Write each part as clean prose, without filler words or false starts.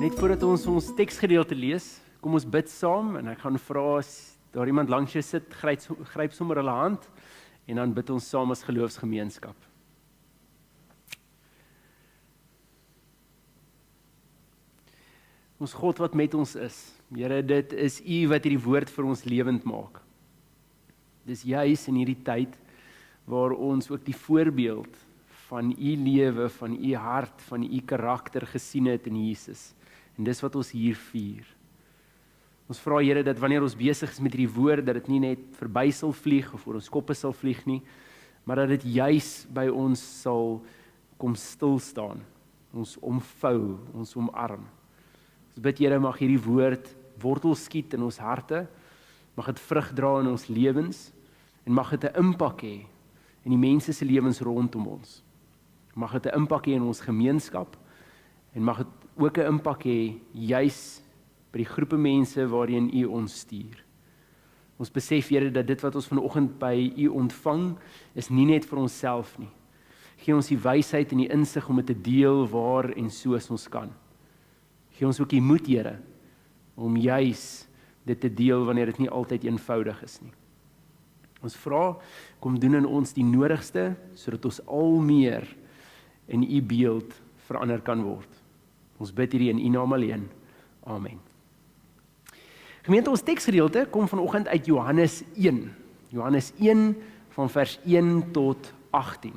Net voordat ons teksgedeelte lees, kom ons bid saam en ek gaan vra as daar iemand langs jou sit, gryp sommer hulle hand en dan bid ons saam as geloofsgemeenskap. Ons God wat met ons is, Here, dit is U wat hierdie woord vir ons lewend maak. Dis juis in hierdie tyd waar ons ook die voorbeeld van U lewe, van U hart, van U karakter gesien het in Jesus. En dis wat ons hier vier. Ons vra Here dat wanneer ons besig is met hierdie woord, dat dit nie net verby sal vlieg of oor ons koppe sal vlieg nie, maar dat dit juis by ons sal kom stil staan, ons omvou, ons omarm. Ons bid Here, mag hierdie woord wortel skiet in ons harte, mag dit vrug dra in ons lewens en mag dit 'n impak hê in die mense se lewens rondom ons. Mag dit 'n impak hê in ons gemeenskap en mag dit ook 'n impak hê juis by die groepe mense waarheen U ons stuur. Ons besef Here dat dit wat ons vanoggend by U ontvang is nie net vir onsself nie. Gee ons die wysheid en die insig om dit te deel waar en soos ons kan. Gee ons ook die moed Here om juis dit te deel wanneer dit nie altyd eenvoudig is nie. Ons vra, kom doen in ons die nodigste sodat ons al meer in U beeld verander kan word. Ons bid hierdie in U naam alleen. Amen. Gemeente, ons teksgedeelte kom vanoggend uit Johannes 1. Johannes 1 van vers 1 tot 18.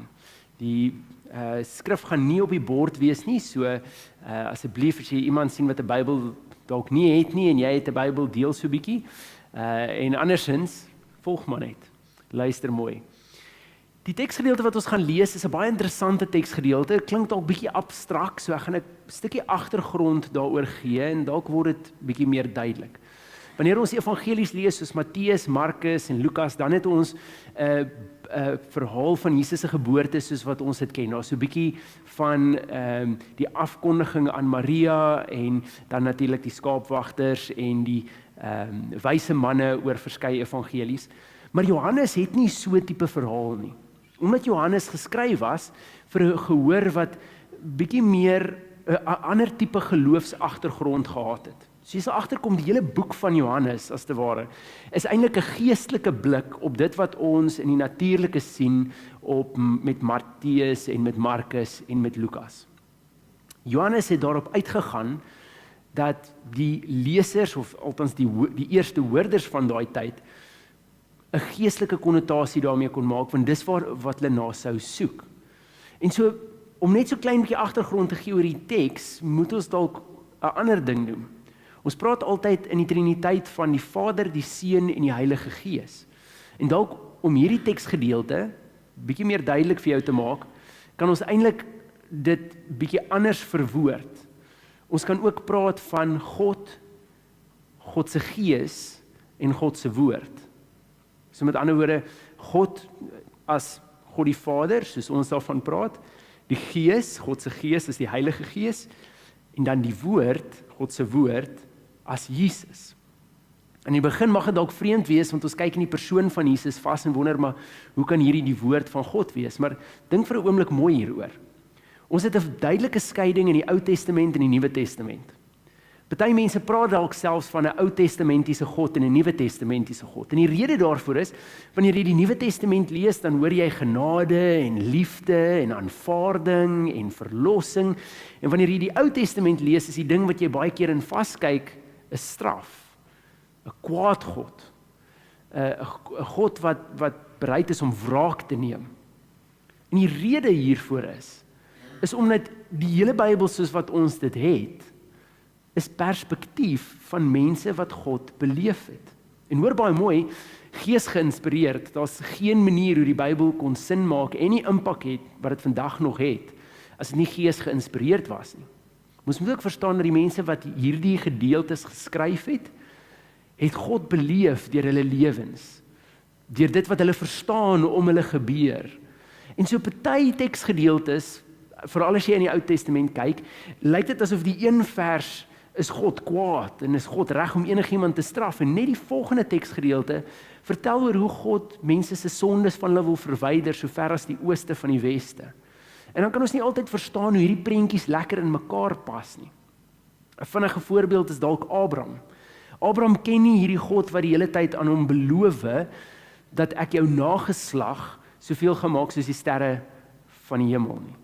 Die skrif gaan nie op die bord wees nie, so asseblief as jy iemand sien wat 'n Bybel dalk nie het nie en jy het 'n Bybel, deel so bietjie. En andersins, volg maar net. Luister mooi. Die teksgedeelte wat ons gaan lees is 'n baie interessante teksgedeelte. Dit klink dalk bietjie abstrakt, so ek gaan 'n stukkie agtergrond daaroor gee en dalk word dit bietjie meer duidelik. Wanneer ons evangelies lees soos Matteus, Markus en Lukas, dan het ons 'n verhaal van Jesus se geboorte soos wat ons dit ken. Daar's so 'n bietjie van die afkondiging aan Maria en dan natuurlik die skaapwagters en die wyse manne oor verskeie evangelies. Maar Johannes het nie so 'n tipe verhaal nie. Omdat Johannes geskryf was vir 'n gehoor wat bietjie meer 'n ander tipe geloofsagtergrond gehad het. So jy sal agterkom, die hele boek van Johannes, as te ware, is eintlik 'n geestelike blik op dit wat ons in die natuurlike sien met Matteus en met Markus en met Lukas. Johannes het daarop uitgegaan dat die lesers, of althans die eerste hoorders van daai tyd, 'n geestelike konnotasie daarmee kon maak, want dis wat hulle na sou soek. En so, om net so klein bietjie agtergrond te gee oor die teks, moet ons dalk 'n ander ding doen. Ons praat altyd in die Triniteit van die Vader, die Seun en die Heilige Gees. En dalk om hierdie teksgedeelte bietjie meer duidelik vir jou te maak, kan ons eintlik dit bietjie anders verwoord. Ons kan ook praat van God, God se Gees en God se woord. So met ander woorde, God as God die Vader, soos ons daarvan praat, die Gees, God se Gees is die Heilige Gees, en dan die woord, God se woord, as Jesus. In die begin mag dit dalk vreemd wees, want ons kyk in die persoon van Jesus vas en wonder, maar hoe kan hierdie die woord van God wees? Maar dink vir 'n oomblik mooi hieroor. Ons het 'n duidelike skeiding in die Ou Testament en die Nuwe Testament. Party mense praat dalk selfs van 'n Ou Testamentiese God en 'n Nuwe Testamentiese God. En die rede daarvoor is, wanneer jy die Nuwe Testament lees, dan hoor jy genade en liefde en aanvaarding en verlossing. En wanneer jy die Ou Testament lees, is die ding wat jy baie keer in vaskyk, 'n straf, 'n kwaad God, 'n God wat bereid is om wraak te neem. En die rede hiervoor is omdat die hele Bybel soos wat ons dit het, is perspektief van mense wat God beleef het. En hoor baie mooi, Gees geïnspireerd, daar's geen manier hoe die Bybel kon sin maak en die impak het wat dit vandag nog het, as dit nie Gees geïnspireerd was nie. Ons moet ook verstaan dat die mense wat hierdie gedeeltes geskryf het God beleef deur hulle lewens, deur dit wat hulle verstaan om hulle gebeur. En so party teksgedeeltes, veral as jy in die Ou Testament kyk, lyk dit asof die een vers is God kwaad en is God reg om enigiemand te straf, en net die volgende teksgedeelte vertel oor hoe God mense se sondes van hulle wil verwyder so ver as die ooste van die weste. En dan kan ons nie altyd verstaan hoe hierdie prentjies lekker in mekaar pas nie. 'n vinnige voorbeeld is dalk Abraham. Abraham ken nie hierdie God wat die hele tyd aan hom beloof dat ek jou nageslag soveel gemaak soos die sterre van die hemel nie.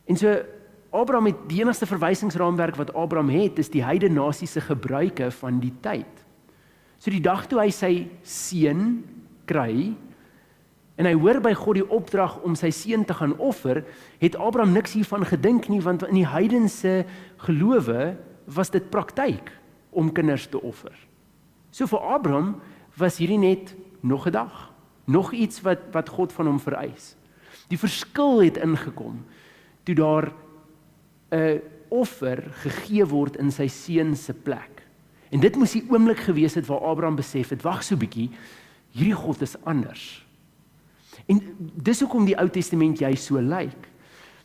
En so Abraham het die enigste verwysingsraamwerk wat Abraham het, is die heidene nasie se gebruike van die tyd. So die dag toe hy sy seun kry, en hy hoor by God die opdrag om sy seun te gaan offer, het Abraham niks hiervan gedink nie, want in die heidense gelowe was dit praktyk om kinders te offer. So vir Abraham was hierdie net nog 'n dag, nog iets wat God van hom vereis. Die verskil het ingekom toe daar 'n offer gegee word in sy seun se plek. En dit moes die oomblik gewees het waar Abraham besef het, wag so bietjie, hierdie God is anders. En dis hoekom die Ou Testament jy so lyk.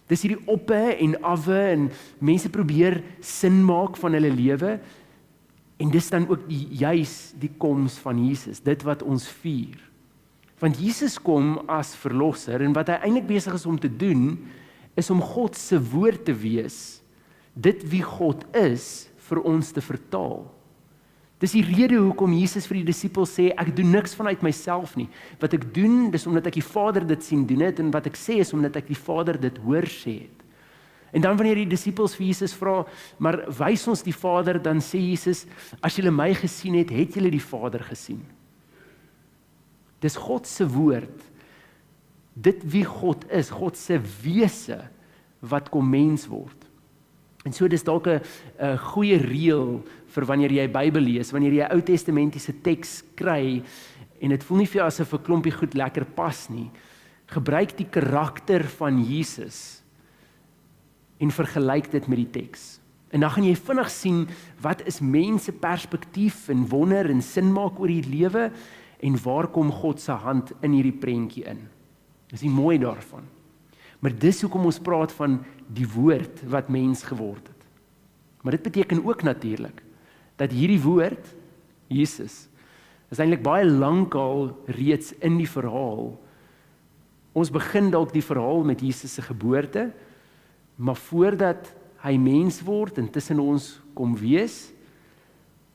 Dis hierdie oppe en awe en mense probeer sin maak van hulle lewe, en dis dan ook juis die koms van Jesus, dit wat ons vier. Want Jesus kom as verlosser, en wat hy eintlik besig is om te doen, is om God se woord te wees, dit wie God is, vir ons te vertaal. Dis die rede hoekom Jesus vir die disippels sê, ek doen niks vanuit myself nie. Wat ek doen, dis omdat ek die Vader dit sien doen het, en wat ek sê is omdat ek die Vader dit hoor sê het. En dan wanneer die disippels vir Jesus vra, maar wys ons die Vader, dan sê Jesus, as julle my gesien het, het julle die Vader gesien. Dis God se woord, dit wie God is, God se wese, wat kom mens word. En so dis dalk 'n goeie reël vir wanneer jy Bybel lees, wanneer jy Ou Testamentiese teks kry, en dit voel nie vir jou asof 'n klompie goed lekker pas nie, gebruik die karakter van Jesus, en vergelyk dit met die teks. En dan gaan jy vinnig sien, wat is mense perspektief, en wonder, en sin maak oor die lewe, en waar kom God se hand in hierdie prentjie in. Dis die mooi daarvan. Maar dis hoekom ons praat van die woord wat mens geword het. Maar dit beteken ook natuurlik, dat hierdie woord, Jesus, is eintlik baie lankal reeds in die verhaal. Ons begin dalk die verhaal met Jesus se geboorte, maar voordat hy mens word en tussen ons kom wees,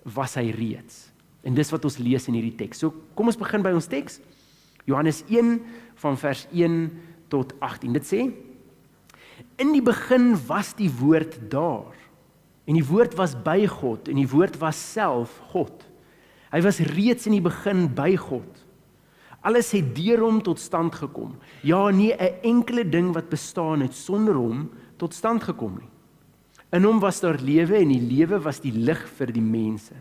was hy reeds. En dis wat ons lees in hierdie teks. So kom ons begin by ons teks. Johannes 1 van vers 1 tot 18. Dit sê: In die begin was die woord daar, en die woord was by God, en die woord was self God. Hy was reeds in die begin by God. Alles het deur hom tot stand gekom. Ja, nie 'n enkele ding wat bestaan het sonder hom tot stand gekom nie. In hom was daar lewe, en die lewe was die lig vir die mense.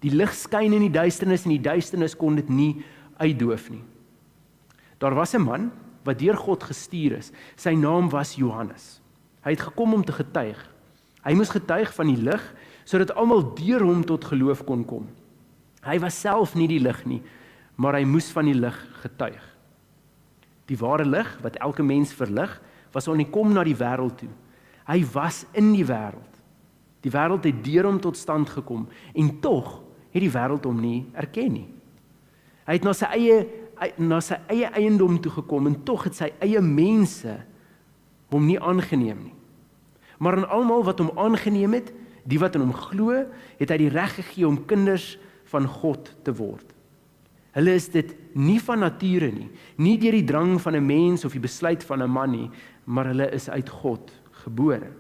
Die lig skyn in die duisternis, en die duisternis kon dit nie uitdoof nie. Daar was 'n man wat deur God gestuur is. Sy naam was Johannes. Hy het gekom om te getuig. Hy moes getuig van die lig, sodat almal deur hom tot geloof kon kom. Hy was self nie die lig nie, maar hy moes van die lig getuig. Die ware lig, wat elke mens verlig, was aan die kom na die wêreld toe. Hy was in die wêreld. Die wêreld het deur hom tot stand gekom, en tog het die wêreld hom nie erken nie. Hy het na sy eie eiendom toe gekom, en tog het sy eie mense hom nie aangeneem nie. Maar aan almal wat hom aangeneem het, die wat in hom glo, het hy die reg gegee om kinders van God te word. Hulle is dit nie van nature nie deur die drang van 'n mens of die besluit van 'n man nie, maar hulle is uit God gebore.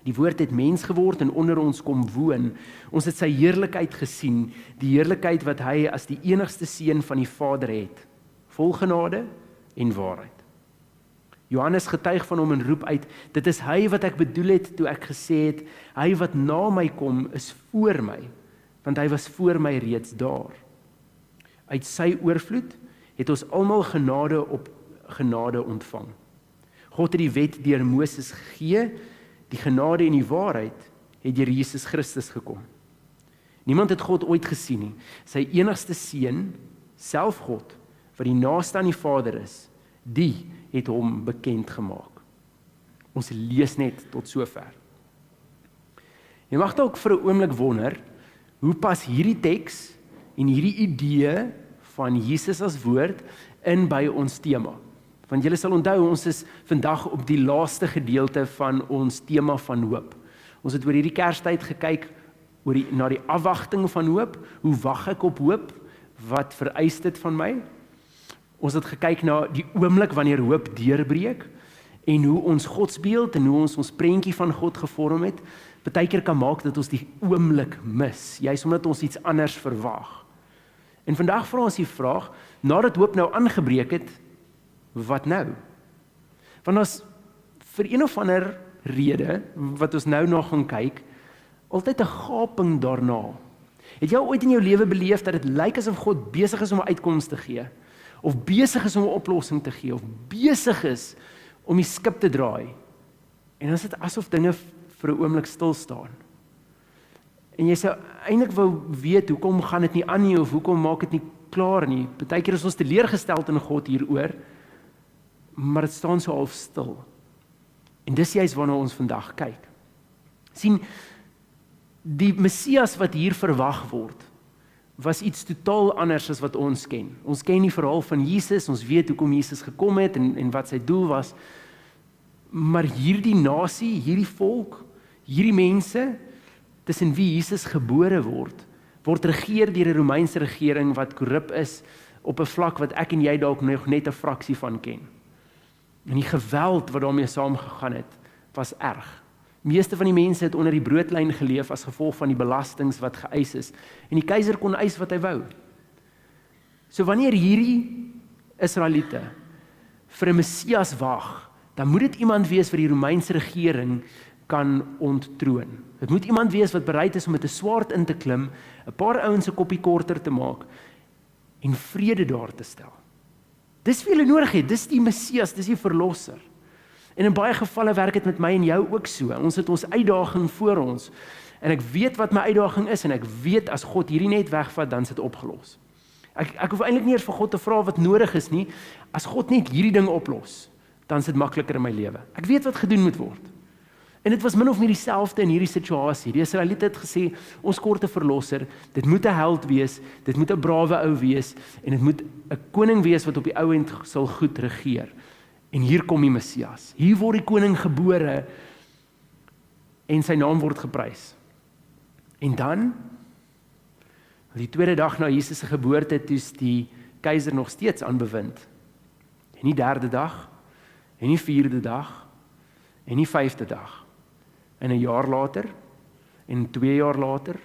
Die woord het mens geword en onder ons kom woon. Ons het sy heerlikheid gesien, die heerlikheid wat hy as die enigste seun van die Vader het, vol genade en waarheid. Johannes getuig van hom en roep uit, dit is hy wat ek bedoel het toe ek gesê het, hy wat na my kom is voor my, want hy was voor my reeds daar. Uit sy oorvloed het ons almal genade op genade ontvang. God het die wet deur Moses gegee, die genade en die waarheid het deur Jesus Christus gekom. Niemand het God ooit gesien nie. Sy enigste seun, self God, wat die naaste aan die Vader is, die het hom bekend gemaak. Ons lees net tot sover. Jy mag dalk vir 'n oomblik wonder, hoe pas hierdie teks en hierdie idee van Jesus as woord in by ons tema? Want julle sal onthou, ons is vandag op die laaste gedeelte van ons tema van hoop. Ons het oor hierdie Kerstyd gekyk na die afwagting van hoop. Hoe wag ek op hoop? Wat vereis dit van my? Ons het gekyk na die oomblik wanneer hoop deurbreek en hoe ons godsbeeld en hoe ons prentjie van God gevorm het, partykeer kan maak dat ons die oomblik mis, juis omdat ons iets anders verwag. En vandag vra ons die vraag, nadat hoop nou aangebreek het, wat nou? Want ons vir een of ander rede, wat ons nou nog gaan kyk, altyd 'n gaping daarna. Het jy ooit in jou lewe beleef dat dit lyk asof God besig is om 'n uitkoms te gee, of besig is om 'n oplossing te gee, of besig is om die skip te draai, en dan is dit asof dinge vir 'n oomblik stil staan. En jy sou eintlik wou weet, hoekom gaan dit nie aan nie, of hoekom maak dit nie klaar nie. Partykeer is ons teleurgesteld in God hieroor, maar dit staan so half stil. En dis juist waarna ons vandag kyk. Sien, die Messias wat hier verwag word, was iets totaal anders as wat ons ken. Ons ken die verhaal van Jesus, ons weet hoekom Jesus gekom het en wat sy doel was. Maar hierdie nasie, hierdie volk, hierdie mense, tussen wie Jesus gebore word regeer deur 'n Romeinse regering wat korrup is op 'n vlak wat ek en jy dalk nog net 'n fraksie van ken. En die geweld wat daarmee saamgegaan het, was erg. Meeste van die mense het onder die broodlyn geleef as gevolg van die belastings wat geëis is. En die keiser kon eis wat hy wou. So wanneer hierdie Israeliete vir 'n Messias wag, dan moet dit iemand wees wat die Romeinse regering kan onttroon. Dit moet iemand wees wat bereid is om met 'n swaard in te klim, 'n paar ouens 'n koppie korter te maak en vrede daar te stel. Dis wie hulle nodig het, dis die Messias, dis die verlosser. En in baie gevalle werk dit met my en jou ook so. Ons het ons uitdaging voor ons. En ek weet wat my uitdaging is en ek weet as God hierdie net wegvat, dan is dit opgelos. Ek hoef eintlik nie eers vir God te vra wat nodig is nie. As God net hierdie ding oplos, dan is dit makliker in my lewe. Ek weet wat gedoen moet word. En dit was min of meer dieselfde in hierdie situasie. Die Israeliete het gesê, ons kort 'n verlosser, dit moet 'n held wees, dit moet 'n brawe ou wees, en dit moet 'n koning wees wat op die ou end sal goed regeer. En hier kom die Messias. Hier word die koning gebore, en sy naam word geprys. En dan, die tweede dag na Jesus se geboorte, toe is die keiser nog steeds aanbewind. En nie derde dag, en nie vierde dag, en nie vyfde dag. En 'n jaar later, en 2 jaar later,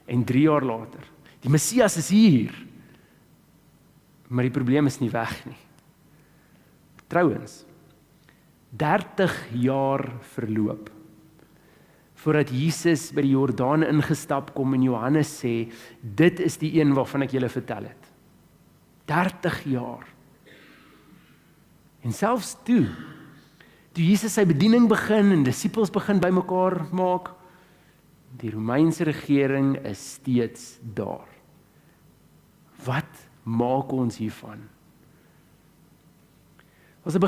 en 3 jaar later. Die Messias is hier. Maar die probleem is nie weg nie. Trouwens, 30 jaar verloop, voordat Jesus by die Jordaan ingestap kom en Johannes sê, dit is die een waarvan ek julle vertel het. 30 jaar. En selfs toe Jesus sy bediening begin en disippels begin bymekaar maak, die Romeinse regering is steeds daar. Wat maak ons hiervan? Was 'n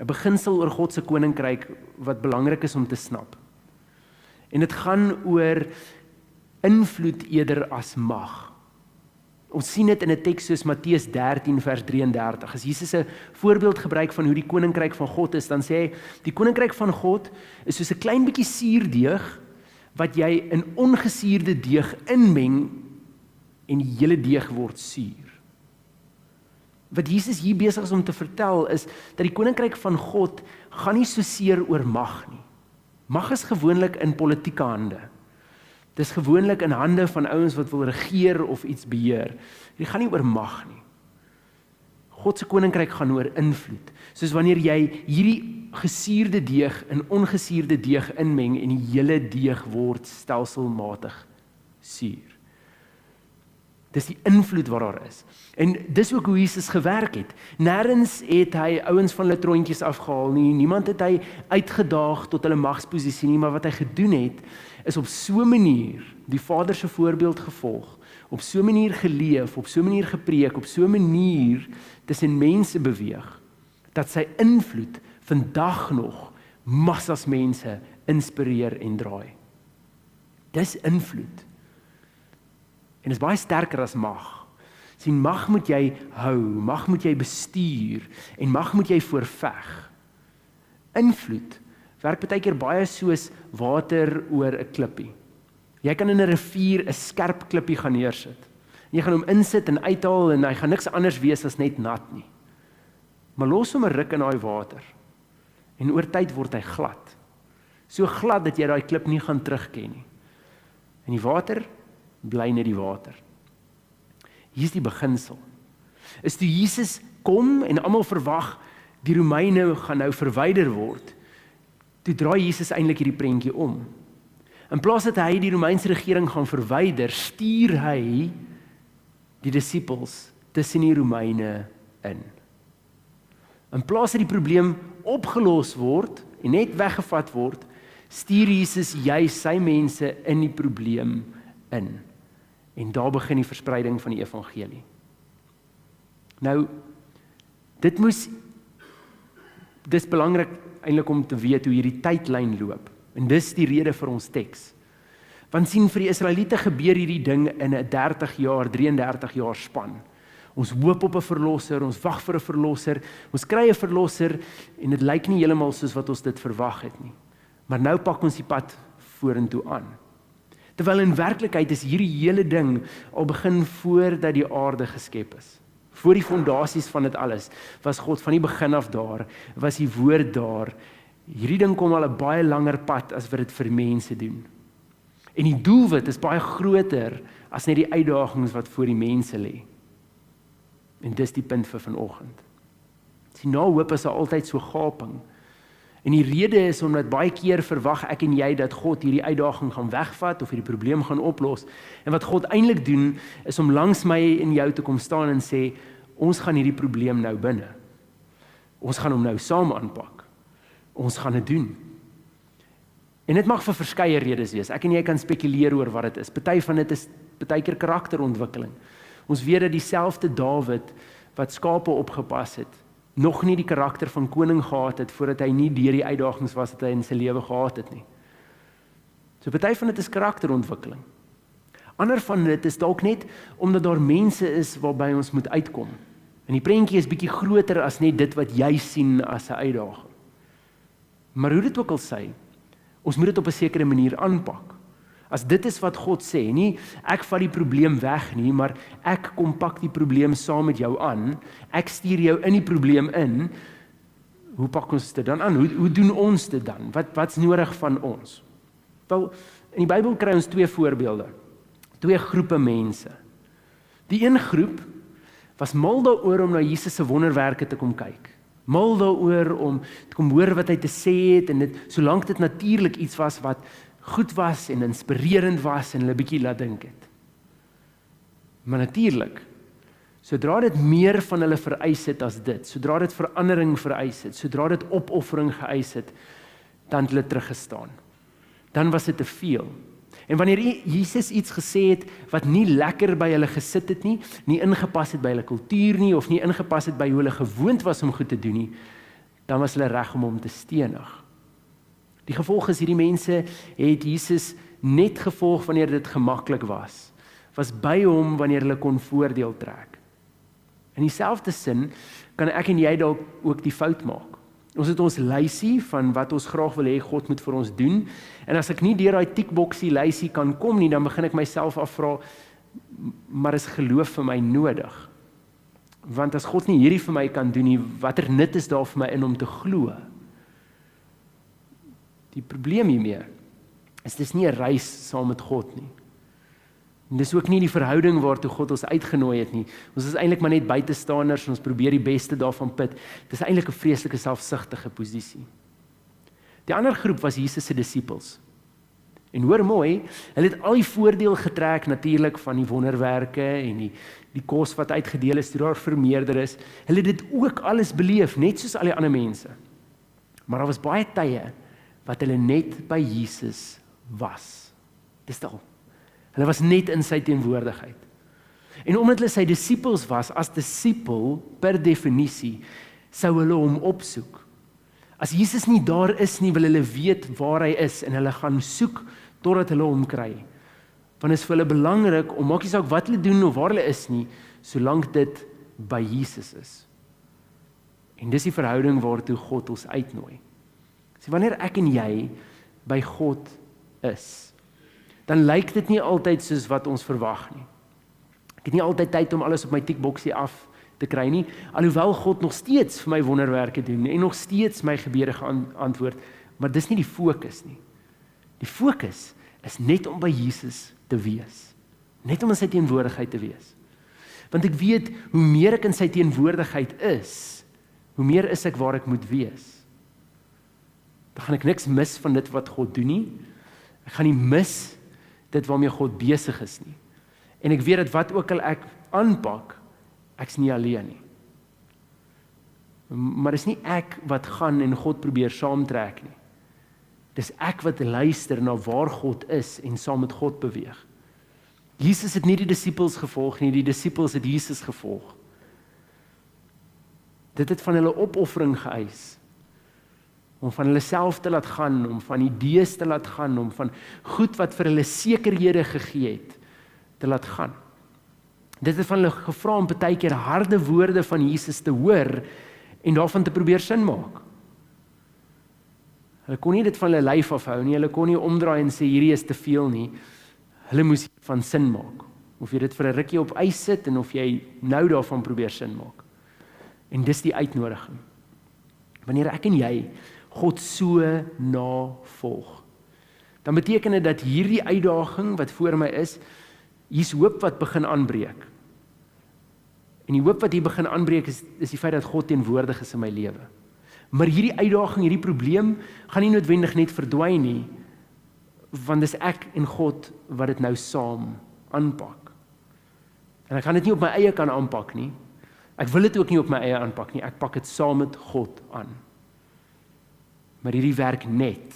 beginsel oor God se koninkryk wat belangrik is om te snap. En dit gaan oor invloed eerder as mag. Ons sien dit in 'n teks soos Matteus 13 vers 33. As Jesus 'n voorbeeld gebruik van hoe die koninkryk van God is, dan sê hy, die koninkryk van God is soos 'n klein bietjie suurdeeg wat jy in ongesuurde deeg inmeng en die hele deeg word suur. Wat Jesus hier besig is om te vertel is dat die koninkryk van God gaan nie so seer oor mag nie. Mag is gewoonlik in politieke hande. Dis gewoonlik in hande van ouens wat wil regeer of iets beheer. Dit gaan nie oor mag nie. God se koninkryk gaan oor invloed. Soos wanneer jy hierdie gesuurde deeg in ongesuurde deeg inmeng en die hele deeg word stelselmatig suur. Dis die invloed wat daar is. En dis ook hoe Jesus gewerk het. Nêrens het hy ouens van hulle troontjies afgehaal nie. Niemand het hy uitgedaag tot hulle magsposisie nie, maar wat hy gedoen het, is op so 'n manier die Vader se voorbeeld gevolg, op so 'n manier geleef, op so 'n manier gepreek, op so 'n manier tussen mense beweeg, dat sy invloed vandag nog massas mense inspireer en draai. Dis invloed. En is baie sterker as mag. Sien, mag moet jy hou, mag moet jy bestuur, en mag moet jy voorveg. Invloed Werk baie keer baie soos water oor 'n klippie. Jy kan in 'n rivier 'n skerp klippie gaan neersit. Jy gaan hom insit en uithaal en hy gaan niks anders wees as net nat nie. Maar los hom 'n ruk in daai water. En oor tyd word hy glad. So glad dat jy daai klip nie gaan terugken nie. En die water bly net die water. Hier is die beginsel. Is toe Jesus kom en almal verwag die Romeine gaan nou verwyder word, toe draai Jesus eintlik hierdie prentjie om. In plaas dat hy die Romeinse regering gaan verwyder, stuur hy die disippels tussen die Romeine in. In plaas dat die probleem opgelos word en net weggevat word, stuur Jesus juis sy mense in die probleem in. En daar begin die verspreiding van die evangelie. Nou, dis belangrik eintlik om te weet hoe hierdie tydlyn loop. En dis die rede vir ons teks. Want sien, vir die Israeliete gebeur hierdie ding in 'n 30 jaar, 33 jaar span. Ons hoop op 'n verlosser, ons wag vir 'n verlosser, ons kry 'n verlosser en dit lyk nie heeltemal soos wat ons dit verwag het nie. Maar nou pak ons die pad vorentoe aan. Terwyl in werklikheid is hierdie hele ding al begin voordat die aarde geskep is. Voor die fondasies van dit alles was God van die begin af daar, was die woord daar. Hierdie ding kom al 'n baie langer pad as wat dit vir mense doen. En die doelwit is baie groter as net die uitdagings wat voor die mense lê. En dis die punt vir vanoggend. Sien, na hoop is daar altyd so gaping. En die rede is omdat baie keer verwag ek en jy dat God hierdie uitdaging gaan wegvat of hierdie probleem gaan oplos. En wat God eintlik doen is om langs my en jou te kom staan en sê, ons gaan hierdie probleem nou binne. Ons gaan hom nou saam aanpak. Ons gaan dit doen. En dit mag vir verskeie redes wees. Ek en jy kan spekuleer oor wat dit is. Party van dit is baie keer karakterontwikkeling. Ons weet dat dieselfde Dawid wat skape opgepas het, nog nie die karakter van koning gehad het voordat hy nie deur die uitdagings was wat hy in sy lewe gehad het nie. So party van dit is karakterontwikkeling. Ander van dit is dalk net omdat daar mense is waarby ons moet uitkom. En die prentjie is bietjie groter as net dit wat jy sien as 'n uitdaging. Maar hoe dit ook al sê, ons moet dit op 'n sekere manier aanpak. As dit is wat God sê, nie ek vat die probleem weg nie, maar ek kom pak die probleem saam met jou aan, ek stuur jou in die probleem in, hoe pak ons dit dan aan? Hoe doen ons dit dan? Wat's nodig van ons? Wel, in die Bybel kry ons 2 voorbeelde, 2 groepe mense. Die een groep was mal daaroor om na Jesus se wonderwerke te kom kyk. Mal daaroor om te kom hoor wat hy te sê het, en dit, solank dit natuurlik iets was wat goed was en inspirerend was en hulle bietjie laat dink het. Maar natuurlik, sodra dit meer van hulle vereis het as dit, sodra dit verandering vereis het, sodra dit opoffering geëis het, dan het hulle teruggestaan. Dan was dit te veel. En wanneer Jesus iets gesê het wat nie lekker by hulle gesit het nie ingepas het by hulle kultuur nie, of nie ingepas het by hoe hulle gewoond was om goed te doen nie, dan was hulle reg om hom te stenig. Die gevolg is, hierdie mense het Jesus net gevolg wanneer dit gemaklik was by hom wanneer hulle kon voordeel trek. In dieselfde sin kan ek en jy dalk ook die fout maak. Ons het ons lysie van wat ons graag wil hê God moet vir ons doen, en as ek nie deur daai tikboksie lysie kan kom nie, dan begin ek myself afvra, maar is geloof vir my nodig? Want as God nie hierdie vir my kan doen nie, watter nut is daar vir my in om te glo? Die probleem hiermee is dis nie 'n reis saam met God nie. En dis ook nie die verhouding waartoe God ons uitgenooi het nie. Ons is eintlik maar net buitestanders en ons probeer die beste daarvan put. Dis eintlik 'n vreeslike selfsugtige posisie. Die ander groep was Jesus se disippels. En hoor mooi, hulle het al die voordeel getrek natuurlik van die wonderwerke en die kos wat uitgedeel is, toe daar vermeerder is. Hulle het dit ook alles beleef, net soos al die ander mense. Maar daar was baie tye wat hulle net by Jesus was. Dis al. Hulle was net in sy teenwoordigheid. En omdat hulle sy disippels was, as disipel per definisie, sou hulle hom opsoek. As Jesus nie daar is nie, wil hulle weet waar hy is, en hulle gaan soek totdat hulle hom kry. Want is vir hulle belangrik, om maak nie saak wat hulle doen of waar hulle is nie, solank dit by Jesus is. En dis die verhouding waartoe God ons uitnooi. So wanneer ek en jy by God is, dan lyk dit nie altyd soos wat ons verwag nie. Ek het nie altyd tyd om alles op my tikboksie af te kry nie, alhoewel God nog steeds vir my wonderwerke doen en nog steeds my gebede antwoord, maar dis nie die fokus nie. Die fokus is net om by Jesus te wees. Net om in sy teenwoordigheid te wees. Want ek weet, hoe meer ek in sy teenwoordigheid is, hoe meer is ek waar ek moet wees. Dan gaan ek niks mis van dit wat God doen nie. Ek gaan nie mis dit waarmee God besig is nie. En ek weet dat wat ook al ek aanpak, ek's nie alleen nie. Maar dis nie ek wat gaan en God probeer saamtrek nie. Dis ek wat luister na waar God is en saam met God beweeg. Jesus het nie die disippels gevolg nie, die disippels het Jesus gevolg. Dit het van hulle opoffering geëis, om van hulle self te laat gaan, om van idees te laat gaan, om van goed wat vir hulle sekerhede gegee het, te laat gaan. Dit het van hulle gevra om baie keer harde woorde van Jesus te hoor, en daarvan te probeer sin maak. Hulle kon nie dit van hulle lyf afhou nie, hulle kon nie omdraai en sê, hierdie is te veel nie, hulle moes van sin maak, of jy dit vir 'n rukkie op ys sit, en of jy nou daarvan probeer sin maak. En dis die uitnodiging. Wanneer ek en jy God so navolg, dan beteken dit dat hierdie uitdaging wat voor my is, hier's hoop wat begin aanbreek. En die hoop wat hier begin aanbreek is die feit dat God teenwoordig is in my lewe. Maar hierdie uitdaging, hierdie probleem, gaan nie noodwendig net verdwyn nie, want dis ek en God wat dit nou saam aanpak. En ek gaan dit nie op my eie kan aanpak nie. Ek wil dit ook nie op my eie aanpak nie. Ek pak dit saam met God aan. Maar hierdie werk net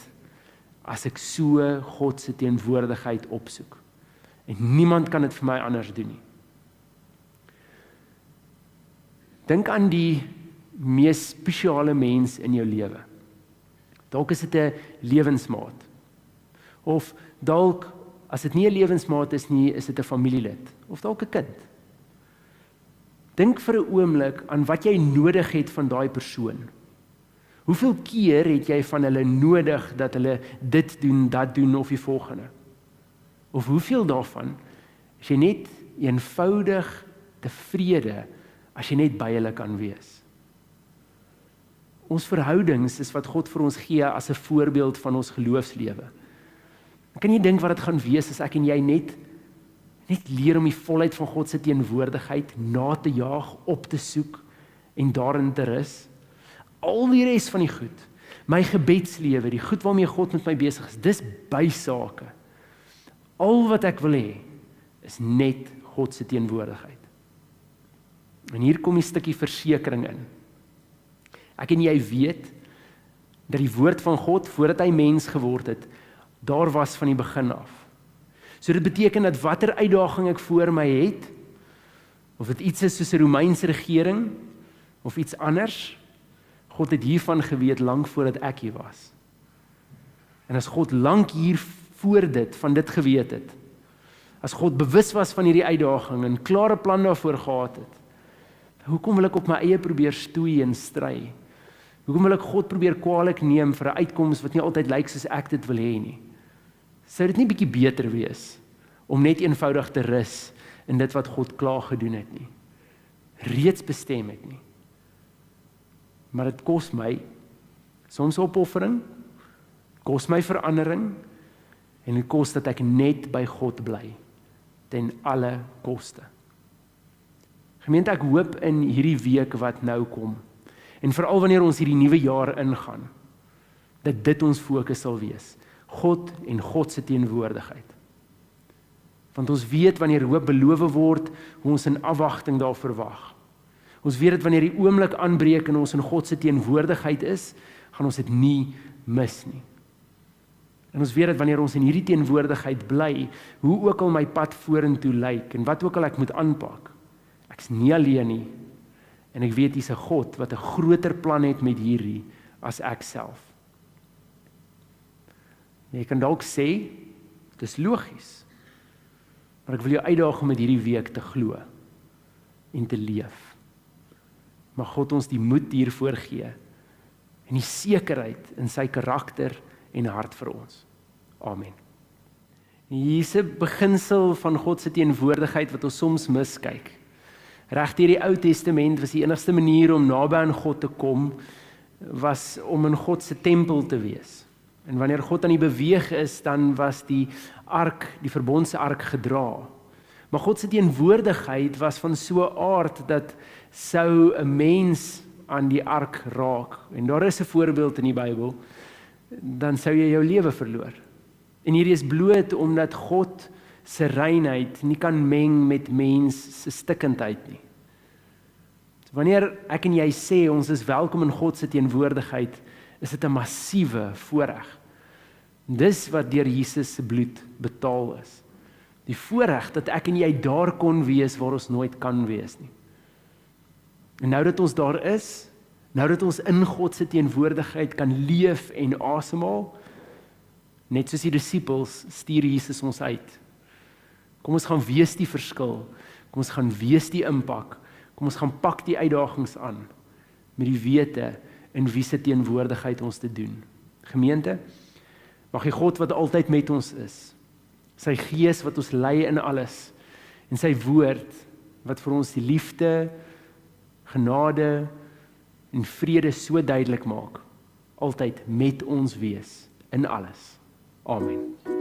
as ek so God se teenwoordigheid opsoek. En niemand kan dit vir my anders doen nie. Dink aan die mees spesiale mens in jou lewe. Dalk is dit 'n lewensmaat. Of dalk, as dit nie 'n lewensmaat is nie, is dit 'n familielid. Of dalk 'n kind. Dink vir 'n oomblik aan wat jy nodig het van daai persoon. Hoeveel keer het jy van hulle nodig dat hulle dit doen, dat doen of die volgende? Of hoeveel daarvan is jy net eenvoudig tevrede as jy net by hulle kan wees? Ons verhoudings is wat God vir ons gee as 'n voorbeeld van ons geloofslewe. Kan jy dink wat dit gaan wees as ek en jy net leer om die volheid van God se teenwoordigheid na te jaag, op te soek en daarin te rus? Al die res van die goed, my gebedslewe, die goed waarmee God met my besig is, dis bysake. Al wat ek wil hê, is net God se teenwoordigheid. En hier kom die stukkie versekering in. Ek en jy weet, dat die woord van God, voordat hy mens geword het, daar was van die begin af. So dit beteken dat watter uitdaging ek voor my het, of dit iets is soos 'n Romeinse regering, of iets anders, God het hiervan geweet lank voordat ek hier was. En as God lank hier voor dit, van dit geweet het, as God bewus was van hierdie uitdaging, en klare plan daarvoor gehad het, hoekom wil ek op my eie probeer stoei en stry? Hoekom wil ek God probeer kwaadlik neem vir 'n uitkoms wat nie altyd lyk soos ek dit wil hê nie? Sou dit nie bietjie beter wees om net eenvoudig te rus in dit wat God klaar gedoen het nie? Reeds bestem het nie. Maar dit kos my soms opoffering, kos my verandering, en dit kos dat ek net by God bly, ten alle koste. Gemeente, ek hoop in hierdie week wat nou kom, en veral wanneer ons hierdie nuwe jaar ingaan, dat dit ons fokus sal wees, God en God se teenwoordigheid. Want ons weet wanneer hoop beloof word, hoe ons in afwagting daar verwag. Ons weet dat wanneer die oomblik aanbreek en ons in God se teenwoordigheid is, gaan ons dit nie mis nie. En ons weet dat wanneer ons in hierdie teenwoordigheid bly, hoe ook al my pad vorentoe lyk, en wat ook al ek moet aanpak, ek's nie alleen nie, en ek weet hier's 'n God wat 'n groter plan het met hierdie as ek self. Jy kan dalk sê, dis logies, maar ek wil jou uitdaag om met hierdie week te glo en te leef. Mag God ons die moed hiervoor gee, en die sekerheid in sy karakter en hart vir ons. Amen. Hier is 'n beginsel van God se teenwoordigheid wat ons soms miskyk. Reg deur die Ou Testament was die enigste manier om naby aan God te kom, was om in God se tempel te wees. En wanneer God aan die beweeg is, dan was die ark, die verbondse ark gedra. Maar God se teenwoordigheid was van so 'n aard dat sou 'n mens aan die ark raak. En daar is 'n voorbeeld in die Bybel, dan sou jy jou lewe verloor. En hierdie is bloot omdat God se reinheid nie kan meng met mens se stikkindheid nie. Wanneer ek en jy sê ons is welkom in God se teenwoordigheid, is dit 'n massiewe voorreg. Dis wat deur Jesus se bloed betaal is. Die voorreg dat ek en jy daar kon wees waar ons nooit kan wees nie. En nou dat ons daar is, nou dat ons in God se teenwoordigheid kan leef en asemhaal, net soos die disippels stuur Jesus ons uit. Kom ons gaan wees die verskil, kom ons gaan wees die impak, kom ons gaan pak die uitdagings aan, met die wete in wie se teenwoordigheid ons te doen. Gemeente, mag die God wat altyd met ons is, sy Gees wat ons lei in alles, en sy woord wat vir ons die liefde, genade en vrede so duidelik maak, altyd met ons wees in alles. Amen.